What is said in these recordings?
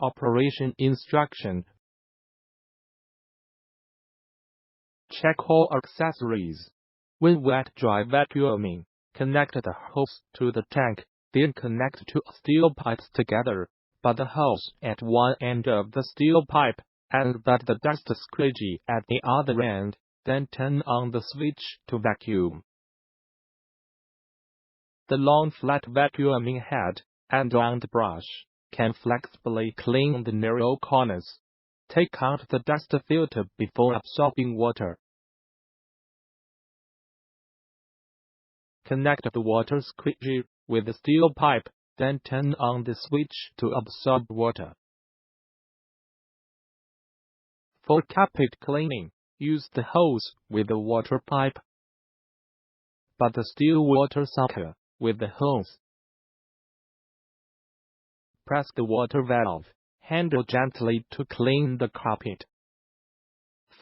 Operation instruction. Check all accessories. When wet-dry vacuuming, connect the hose to the tank, then connect two steel pipes together, but the hose at one end of the steel pipe, and that the dust squeegee at the other end, then turn on the switch to vacuum. The long flat vacuuming head and round brush can flexibly clean the narrow corners. Take out the dust filter before absorbing water. Connect the water squeegee with the steel pipe, then turn on the switch to absorb water. For carpet cleaning, use the hose with the water pipe, but the steel water sucker with the hose. Press the water valve handle gently to clean the carpet.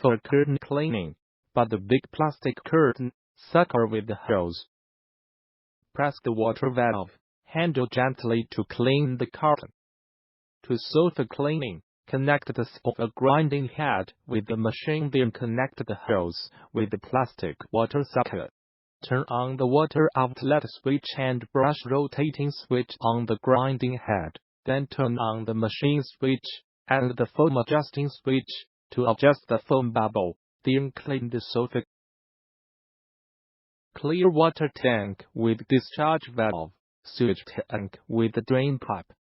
For curtain cleaning, but the big plastic curtain sucker with the hose. Press the water valve handle gently to clean the curtain. To sofa cleaning, connect the sofa grinding head with the machine, then connect the hose with the plastic water sucker. Turn on the water outlet switch and brush rotating switch on the grinding head, then turn on the machine switch and the foam adjusting switch to adjust the foam bubble, then clean the sofa. Clear water tank with discharge valve, sewage tank with the drain pipe.